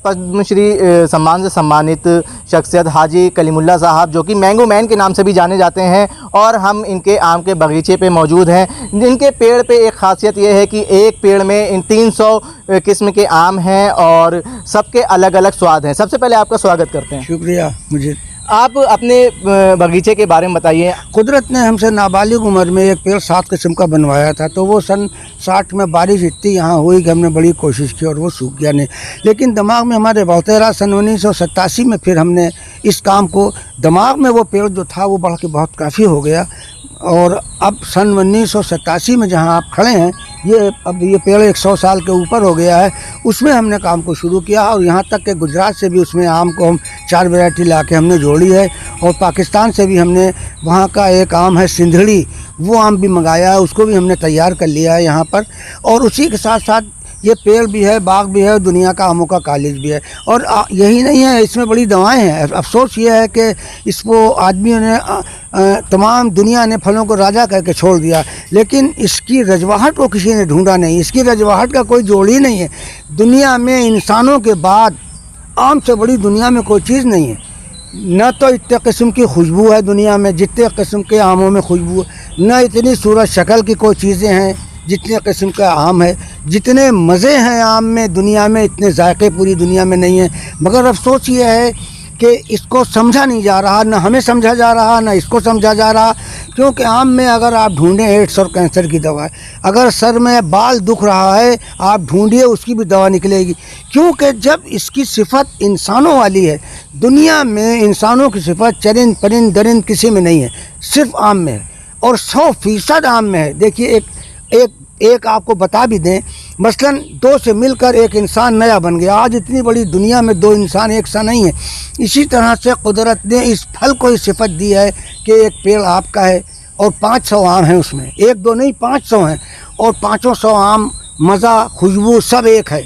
पद्मश्री सम्मान से सम्मानित शख्सियत हाजी कलीमुल्लाह साहब, जो कि मैंगो मैन के नाम से भी जाने जाते हैं, और हम इनके आम के बगीचे पे मौजूद हैं। इनके पेड़ पे एक ख़ासियत ये है कि एक पेड़ में इन 300 किस्म के आम हैं और सबके अलग अलग स्वाद हैं। सबसे पहले आपका स्वागत करते हैं। शुक्रिया। मुझे आप अपने बगीचे के बारे में बताइए। कुदरत ने हमसे नाबालिग उम्र में एक पेड़ 7 किस्म का बनवाया था, तो वो सन 60 में बारिश इतनी यहाँ हुई कि हमने बड़ी कोशिश की और वो सूख गया नहीं। लेकिन दिमाग में हमारे बहुत रहा। सन 1987 में फिर हमने इस काम को, दिमाग में वो पेड़ जो था वो बढ़ के बहुत काफ़ी हो गया, और अब सन 1987 में जहाँ आप खड़े हैं, अब ये पेड़ 100 साल के ऊपर हो गया है। उसमें हमने काम को शुरू किया, और यहाँ तक कि गुजरात से भी उसमें आम को हम 4 वैरायटी ला के हमने जोड़ी है, और पाकिस्तान से भी हमने, वहाँ का एक आम है सिंधड़ी, वो आम भी मंगाया है, उसको भी हमने तैयार कर लिया है यहाँ पर। और उसी के साथ साथ ये पेड़ भी है, बाग भी है, दुनिया का आमों का कॉलेज भी है। और यही नहीं है, इसमें बड़ी दवाएं हैं। अफसोस ये है कि इसको आदमियों ने, तमाम दुनिया ने फलों को राजा करके छोड़ दिया, लेकिन इसकी रजवाहट को किसी ने ढूंढा नहीं। इसकी रजवाहट का कोई जोड़ ही नहीं है। दुनिया में इंसानों के बाद आम से बड़ी दुनिया में कोई चीज़ नहीं है। न तो इतने किस्म की खुशबू है दुनिया में जितने किस्म के आमों में खुशबू है, न इतनी सूरत शक्ल की कोई चीज़ें हैं जितने किस्म का आम है। जितने मज़े हैं आम में दुनिया में, इतने जायके पूरी दुनिया में नहीं है। मगर अफसोस ये है कि इसको समझा नहीं जा रहा, न हमें समझा जा रहा, न इसको समझा जा रहा। क्योंकि आम में अगर आप ढूंढें एड्स और कैंसर की दवा है, अगर सर में बाल दुख रहा है आप ढूंढिए, उसकी भी दवा निकलेगी। क्योंकि जब इसकी सिफत इंसानों वाली है, दुनिया में इंसानों की सिफत चरिंद परिंद दरिंद किसी में नहीं है, सिर्फ आम में है, और 100% आम में है। देखिए एक आपको बता भी दें, मसलन 2 से मिलकर एक इंसान नया बन गया। आज इतनी बड़ी दुनिया में 2 इंसान एक सा नहीं है। इसी तरह से कुदरत ने इस फल को ही सिफत दी है कि एक पेड़ आपका है और 500 आम हैं उसमें, 1-2 नहीं 500 हैं, और 500 आम, मज़ा, खुशबू सब एक है।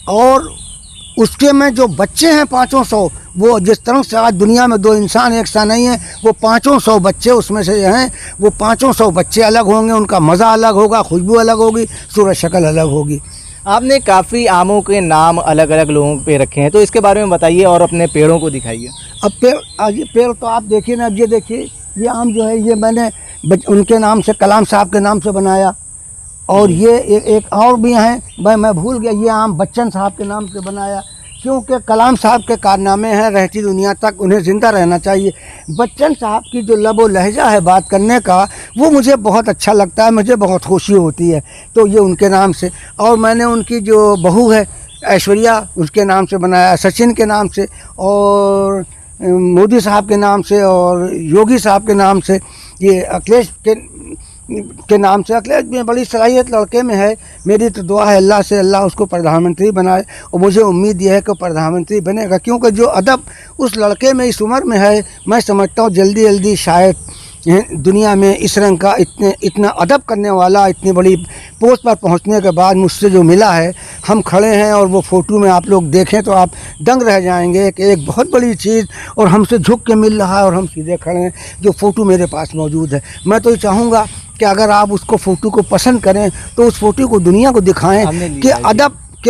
और उसके में जो बच्चे हैं 500, वो जिस तरह से आज दुनिया में 2 इंसान एक सा नहीं है, वो 500 बच्चे उसमें से हैं। वो 500 बच्चे अलग होंगे, उनका मज़ा अलग होगा, खुशबू अलग होगी, सूरत शक्ल अलग होगी। आपने काफ़ी आमों के नाम अलग अलग लोगों पे रखे हैं, तो इसके बारे में बताइए और अपने पेड़ों को दिखाइए। अब ये पेड़ तो आप देखिए ना, अब ये देखिए, ये आम जो है ये मैंने उनके नाम से, कलाम साहब के नाम से बनाया। और ये एक और भी हैं, मैं भूल गया, ये आम बच्चन साहब के नाम से बनाया, क्योंकि कलाम साहब के कारनामे हैं, रहती दुनिया तक उन्हें ज़िंदा रहना चाहिए। बच्चन साहब की जो लब व लहजा है बात करने का, वो मुझे बहुत अच्छा लगता है, मुझे बहुत खुशी होती है, तो ये उनके नाम से। और मैंने उनकी जो बहू है ऐश्वर्या, उसके नाम से बनाया, सचिन के नाम से, और मोदी साहब के नाम से, और योगी साहब के नाम से, ये अखिलेश के नाम से। अखिलेश में बड़ी सलाहियत लड़के में है। मेरी तो दुआ है अल्लाह से, अल्लाह उसको प्रधानमंत्री बनाए, और मुझे उम्मीद यह है कि प्रधानमंत्री बनेगा, क्योंकि जो अदब उस लड़के में इस उम्र में है, मैं समझता हूँ जल्दी जल्दी शायद दुनिया में इस रंग का इतना अदब करने वाला, इतनी बड़ी पोस्ट पर पहुंचने के बाद मुझसे जो मिला है, हम खड़े हैं, और वो फ़ोटो में आप लोग देखें तो आप दंग रह जाएंगे कि एक बहुत बड़ी चीज़, और हमसे झुक के मिल रहा है, और हम सीधे खड़े हैं। जो फ़ोटो मेरे पास मौजूद है, मैं तो ये चाहूँगा कि अगर आप उसको फ़ोटो को पसंद करें तो उस फ़ोटो को दुनिया को दिखाएं कि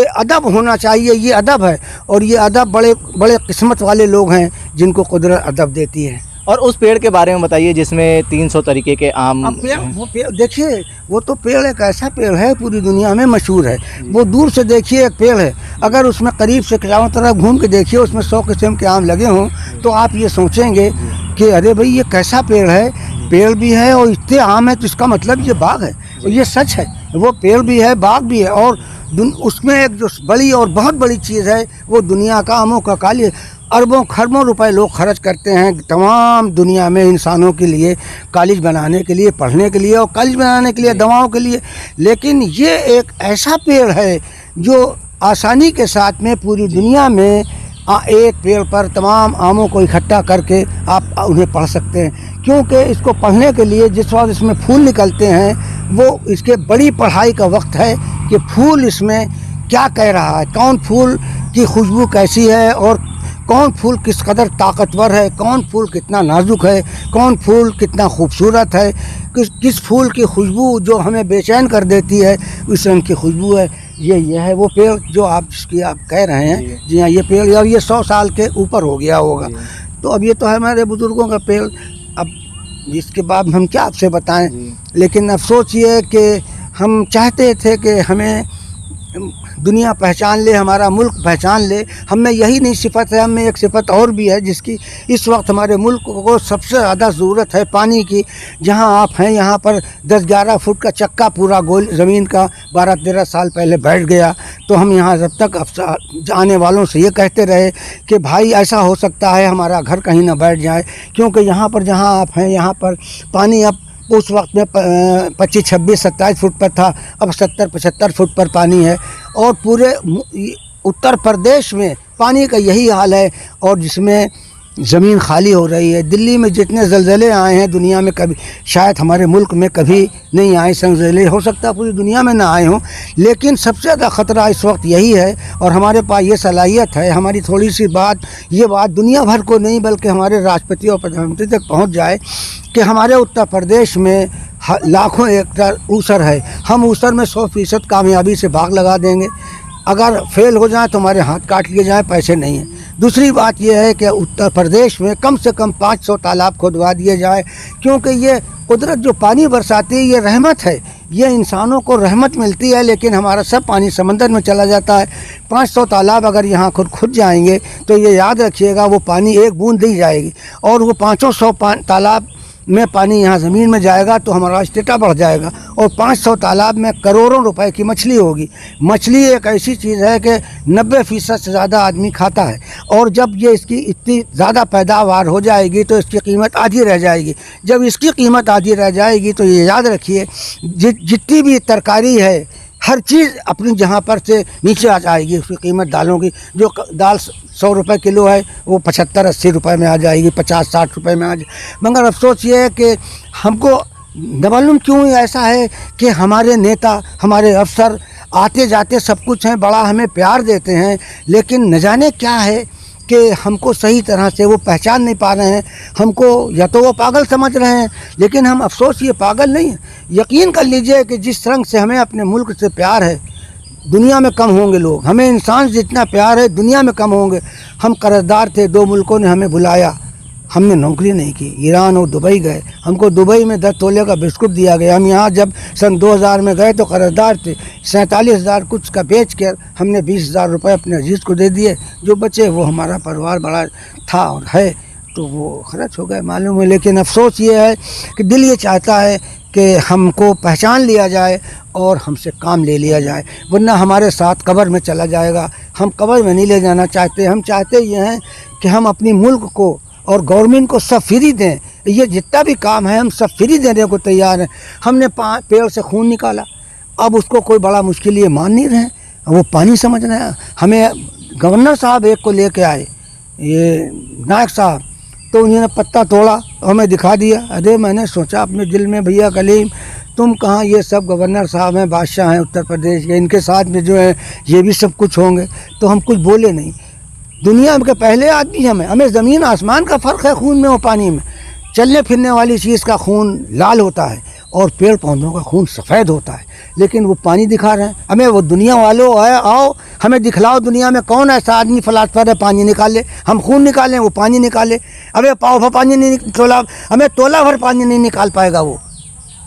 अदब होना चाहिए। ये अदब है, और ये अदब बड़े बड़े किस्मत वाले लोग हैं जिनको कुदरत अदब देती है। और उस पेड़ के बारे में बताइए जिसमें 300 तरीके के आम। वो पेड़ देखिए, वो तो पेड़ एक ऐसा पेड़ है पूरी दुनिया में मशहूर है। वो दूर से देखिए एक पेड़ है, अगर उसमें करीब से चारों तरफ घूम के देखिए, उसमें 100 किस्म के आम लगे हों, तो आप ये सोचेंगे कि अरे भाई ये कैसा पेड़ है। पेड़ भी है और इतने आम है, तो इसका मतलब ये बाग है, और ये सच है। वो पेड़ भी है, बाग भी है, और उसमें एक जो बड़ी और बहुत बड़ी चीज़ है, वो दुनिया का आमों का काली। अरबों खरबों रुपए लोग खर्च करते हैं तमाम दुनिया में इंसानों के लिए, कॉलेज बनाने के लिए, पढ़ने के लिए, और कॉलेज बनाने के लिए, दवाओं के लिए। लेकिन ये एक ऐसा पेड़ है जो आसानी के साथ में पूरी दुनिया में एक पेड़ पर तमाम आमों को इकट्ठा करके आप उन्हें पढ़ सकते हैं। क्योंकि इसको पढ़ने के लिए जिस वक्त इसमें फूल निकलते हैं, वो इसके बड़ी पढ़ाई का वक्त है कि फूल इसमें क्या कह रहा है, कौन फूल की खुशबू कैसी है, और कौन फूल किस कदर ताकतवर है, कौन फूल कितना नाजुक है, कौन फूल कितना खूबसूरत है, किस फूल की खुशबू जो हमें बेचैन कर देती है, उस रंग की खुशबू है। ये है वो पेड़ जो आप जिसकी आप कह रहे हैं। जी हाँ, ये पेड़ और ये 100 साल के ऊपर हो गया होगा। तो अब ये तो है हमारे बुजुर्गों का पेड़। अब इसके बाद हम क्या आपसे बताएं, लेकिन अफसोस ये है कि हम चाहते थे कि हमें दुनिया पहचान ले, हमारा मुल्क पहचान ले। हम में यही नहीं सिफत है, हम में एक सिफत और भी है जिसकी इस वक्त हमारे मुल्क को सबसे ज़्यादा ज़रूरत है, पानी की। जहां आप हैं यहाँ पर 10-11 फुट का चक्का पूरा गोल ज़मीन का 12-13 साल पहले बैठ गया। तो हम यहाँ जब तक आने वालों से ये कहते रहे कि भाई ऐसा हो सकता है हमारा घर कहीं ना बैठ जाए, क्योंकि यहाँ पर जहाँ आप हैं यहाँ पर पानी अब उस वक्त में 25, 26, 27 फुट पर था, अब 70, 75 फुट पर पानी है। और पूरे उत्तर प्रदेश में पानी का यही हाल है, और जिसमें ज़मीन खाली हो रही है। दिल्ली में जितने ज़लज़ले आए हैं दुनिया में कभी, शायद हमारे मुल्क में कभी नहीं आए ज़लज़ले, हो सकता है पूरी दुनिया में ना आए हों, लेकिन सबसे ज़्यादा ख़तरा इस वक्त यही है। और हमारे पास ये सलाहियत है, हमारी थोड़ी सी बात, ये बात दुनिया भर को नहीं बल्कि हमारे राष्ट्रपति और प्रधानमंत्री तक पहुँच जाए कि हमारे उत्तर प्रदेश में लाखों एकड़ ऊसर है। हम ऊसर में 100% कामयाबी से भाग लगा देंगे। अगर फेल हो जाए तो हमारे हाथ काट लिए जाए, पैसे नहीं हैं। दूसरी बात यह है कि उत्तर प्रदेश में कम से कम 500 तालाब खुदवा दिए जाए, क्योंकि ये कुदरत जो पानी बरसाती है ये रहमत है, ये इंसानों को रहमत मिलती है, लेकिन हमारा सब पानी समंदर में चला जाता है। 500 तालाब अगर यहाँ खुद जाएंगे तो ये याद रखिएगा वो पानी एक बूंद दी जाएगी, और वो 500 तालाब में पानी यहाँ ज़मीन में जाएगा तो हमारा स्टेटा बढ़ जाएगा। और 500 तालाब में करोड़ों रुपए की मछली होगी। मछली एक ऐसी चीज़ है कि 90% से ज़्यादा आदमी खाता है, और जब ये इसकी इतनी ज़्यादा पैदावार हो जाएगी तो इसकी कीमत आधी रह जाएगी। जब इसकी कीमत आधी रह जाएगी तो ये याद रखिए जितनी भी तरकारी है हर चीज़ अपनी जहाँ पर से नीचे आ जाएगी। उसकी कीमत दालों की, जो दाल 100 रुपये किलो है वो 75-80 रुपये में आ जाएगी, 50-60 रुपये में आ जाए। मगर अफसोस ये है कि हमको न मालूम क्यों ऐसा है कि हमारे नेता, हमारे अफसर आते जाते सब कुछ हैं, बड़ा हमें प्यार देते हैं, लेकिन न जाने क्या है कि हमको सही तरह से वो पहचान नहीं पा रहे हैं। हमको या तो वो पागल समझ रहे हैं, लेकिन हम अफसोस ये पागल नहीं हैं। यकीन कर लीजिए कि जिस रंग से हमें अपने मुल्क से प्यार है दुनिया में कम होंगे लोग। हमें इंसान जितना प्यार है दुनिया में कम होंगे। हम कर्जदार थे, 2 मुल्कों ने हमें बुलाया, हमने नौकरी नहीं की, ईरान और दुबई गए। हमको दुबई में 10 तोले का बिस्कुट दिया गया। हम यहाँ जब सन 2000 में गए तो कर्जदार थे, 47,000 कुछ का बेच कर हमने 20,000 रुपये अपने अजीज़ को दे दिए। जो बचे वो हमारा परिवार बड़ा था और है, तो वो खर्च हो गए मालूम है। लेकिन अफसोस ये है कि दिल ये चाहता है कि हमको पहचान लिया जाए और हमसे काम ले लिया जाए, वरना हमारे साथ कब्र में चला जाएगा। हम कब्र में नहीं ले जाना चाहते। हम चाहते ये हैं कि हम अपनी मुल्क को और गवर्नमेंट को सब फ्री दें। ये जितना भी काम है हम सब फ्री देने को तैयार हैं। हमने पेड़ से खून निकाला, अब उसको कोई बड़ा मुश्किल ये मान नहीं रहे, वो पानी समझ रहे हैं। हमें गवर्नर साहब एक को लेके आए, ये नायक साहब, तो उन्होंने पत्ता तोड़ा, हमें दिखा दिया। अरे मैंने सोचा अपने दिल में, भैया कलीम तुम कहाँ, ये सब गवर्नर साहब हैं, बादशाह हैं उत्तर प्रदेश के, इनके साथ में जो है ये भी सब कुछ होंगे। तो हम कुछ बोले नहीं। दुनिया के पहले आदमी हमें ज़मीन आसमान का फ़र्क है खून में और पानी में। चलने फिरने वाली चीज़ का खून लाल होता है और पेड़ पौधों का खून सफ़ेद होता है, लेकिन वो पानी दिखा रहे हैं हमें। वो दुनिया वालों है, आओ हमें दिखलाओ दुनिया में कौन ऐसा आदमी फ़िलासफ़र है पानी निकाले। हम खून निकालें, वो पानी निकाले। अबे पाव भर पानी नहीं, तोला, हमें तोला भर पानी नहीं निकाल पाएगा वो।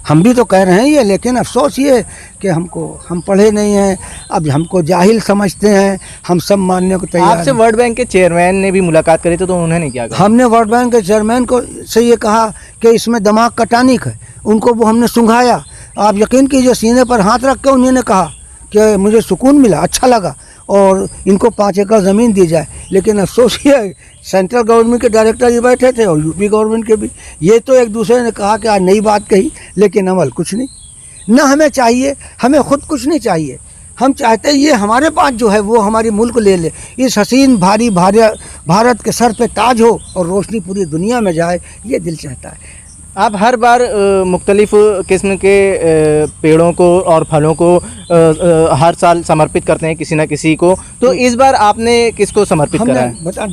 हम भी तो कह रहे हैं ये, लेकिन अफसोस ये कि हम पढ़े नहीं हैं, अब हमको जाहिल समझते हैं, हम सब मानने को तैयार। आपसे वर्ल्ड बैंक के चेयरमैन ने भी मुलाकात करी तो उन्होंने क्या कहा? हमने वर्ल्ड बैंक के चेयरमैन को से ये कहा कि इसमें दिमाग का टॉनिक है। उनको वो हमने सुंघाया। आप यकीन कीजिए सीने पर हाथ रख के उन्होंने कहा कि मुझे सुकून मिला, अच्छा लगा, और इनको 5 एकड़ ज़मीन दी जाए। लेकिन अफसोस ये है सेंट्रल गवर्नमेंट के डायरेक्टर ये बैठे थे और यूपी गवर्नमेंट के भी, ये तो एक दूसरे ने कहा कि आज नई बात कही, लेकिन अमल कुछ नहीं। ना हमें चाहिए, हमें खुद कुछ नहीं चाहिए। हम चाहते ये हमारे पास जो है वो हमारी मुल्क ले ले, इस हसीन भारी भारत के सर पे ताज हो और रोशनी पूरी दुनिया में जाए, ये दिल चाहता है। आप हर बार मुख्तलिफ़ किस्म के पेड़ों को और फलों को हर साल समर्पित करते हैं किसी न किसी को, तो इस बार आपने किसको समर्पित करा है? बता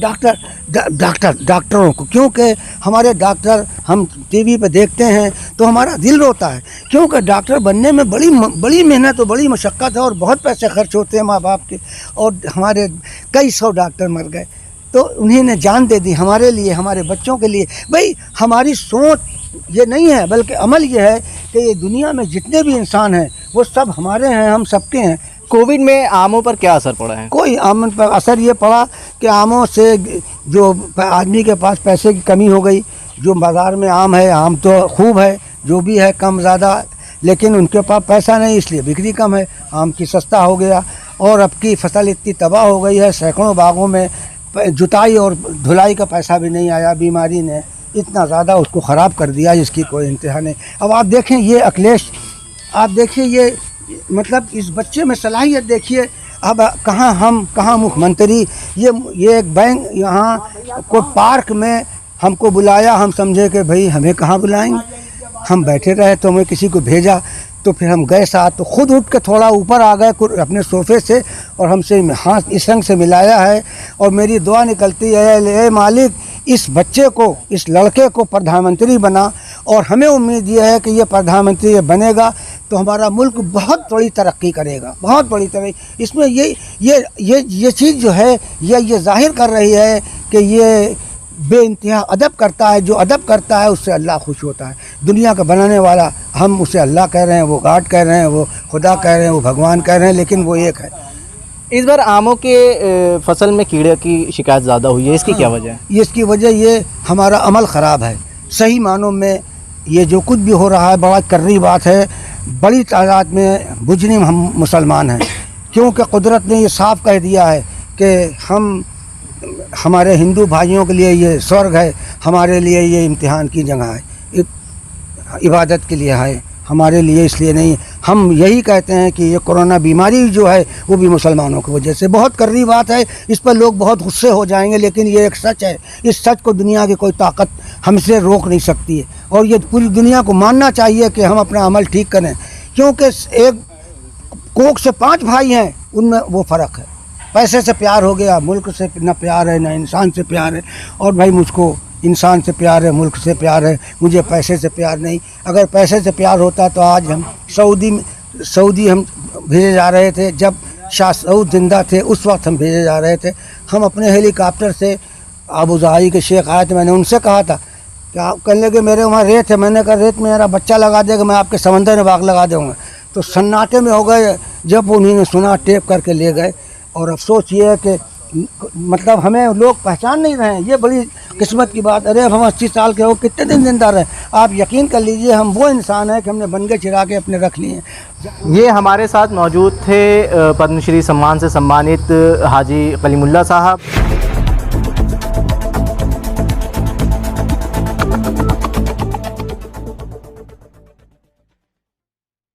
डॉक्टरों को, क्योंकि हमारे डॉक्टर हम टीवी पे देखते हैं तो हमारा दिल रोता है, क्योंकि डॉक्टर बनने में बड़ी मेहनत और बड़ी मशक्क़त है और बहुत पैसे खर्च होते हैं माँ बाप के, और हमारे कई 100 डॉक्टर मर गए तो उन्हीं ने जान दे दी हमारे लिए, हमारे बच्चों के लिए। भाई हमारी सोच ये नहीं है, बल्कि अमल ये है कि ये दुनिया में जितने भी इंसान हैं वो सब हमारे हैं, हम सबके हैं। कोविड में आमों पर क्या असर पड़ा है? कोई आम पर असर ये पड़ा कि आमों से जो आदमी के पास पैसे की कमी हो गई, जो बाज़ार में आम है, आम तो खूब है, जो भी है कम ज़्यादा, लेकिन उनके पास पैसा नहीं इसलिए बिक्री कम है, आम की सस्ता हो गया। और अब की फसल इतनी तबाह हो गई है, सैकड़ों बागों में जुताई और धुलाई का पैसा भी नहीं आया, बीमारी ने इतना ज़्यादा उसको ख़राब कर दिया जिसकी कोई इंतहा नहीं। अब आप देखें ये अखिलेश, आप देखिए ये मतलब इस बच्चे में सलाहियत देखिए। अब कहाँ मुख्यमंत्री, ये एक बैंक यहाँ को पार्क में हमको बुलाया, हम समझे कि भाई हमें कहाँ बुलाएंगे, हम बैठे रहे तो हमें किसी को भेजा, तो फिर हम गए साथ, तो खुद उठ के थोड़ा ऊपर आ गए अपने सोफे से और हमसे हाथ इस रंग से मिलाया है और मेरी दुआ निकलती है, ए मालिक इस बच्चे को, इस लड़के को प्रधानमंत्री बना, और हमें उम्मीद ये है कि ये प्रधानमंत्री बनेगा तो हमारा मुल्क बहुत बड़ी तरक्की करेगा, बहुत बड़ी तरक्की। इसमें ये चीज़ जो है ये जाहिर कर रही है कि ये बेइंतहा अदब करता है, जो अदब करता है उससे अल्लाह खुश होता है। दुनिया का बनाने वाला हम उसे अल्लाह कह रहे हैं, वो गाड कह रहे हैं, वो खुदा कह रहे हैं, वो भगवान कह रहे हैं, लेकिन वो एक है। इस बार आमों के फसल में कीड़े की शिकायत ज़्यादा हुई है, इसकी क्या वजह है? इसकी वजह ये हमारा अमल ख़राब है। सही मानों में ये जो कुछ भी हो रहा है बड़ा कर्री बात है। बड़ी तादाद में मुजरिम हम मुसलमान हैं, क्योंकि कुदरत ने ये साफ कह दिया है कि हमारे हिंदू भाइयों के लिए ये स्वर्ग है, हमारे लिए ये इम्तिहान की जगह है, इबादत के लिए है, हमारे लिए इसलिए नहीं। हम यही कहते हैं कि ये कोरोना बीमारी जो है वो भी मुसलमानों की वजह से। बहुत कर्री बात है, इस पर लोग बहुत गुस्से हो जाएंगे, लेकिन ये एक सच है। इस सच को दुनिया की कोई ताकत हमसे रोक नहीं सकती है, और ये पूरी दुनिया को मानना चाहिए कि हम अपना अमल ठीक करें, क्योंकि एक कोख से 5 भाई हैं, उनमें वो फ़र्क है। पैसे से प्यार हो गया, मुल्क से ना प्यार है, ना इंसान से प्यार है। और भाई मुझको इंसान से प्यार है, मुल्क से प्यार है, मुझे पैसे से प्यार नहीं। अगर पैसे से प्यार होता तो आज हम सऊदी हम भेजे जा रहे थे, जब शाह सऊद जिंदा थे उस वक्त हम भेजे जा रहे थे। हम अपने हेलीकॉप्टर से अबू ज़ाई के शेख आए थे, मैंने उनसे कहा था कि आप कहने लगे मेरे वहाँ रेत है, मैंने कहा रेत में मेरा बच्चा लगा देगा, मैं आपके समंदर में बाग लगा दूँगा। तो सन्नाटे में हो गए, जब उन्होंने सुना टेप करके ले गए। और अफसोस ये है कि मतलब हमें लोग पहचान नहीं रहे हैं, ये बड़ी किस्मत की बात। अरे अब हम 80 साल के हो, कितने दिन जिंदा रहे। आप यकीन कर लीजिए हम वो इंसान हैं कि हमने बनगे चिरा के अपने रख लिए हैं। ये हमारे साथ मौजूद थे पद्मश्री सम्मान से सम्मानित हाजी कलीमुल्लाह साहब।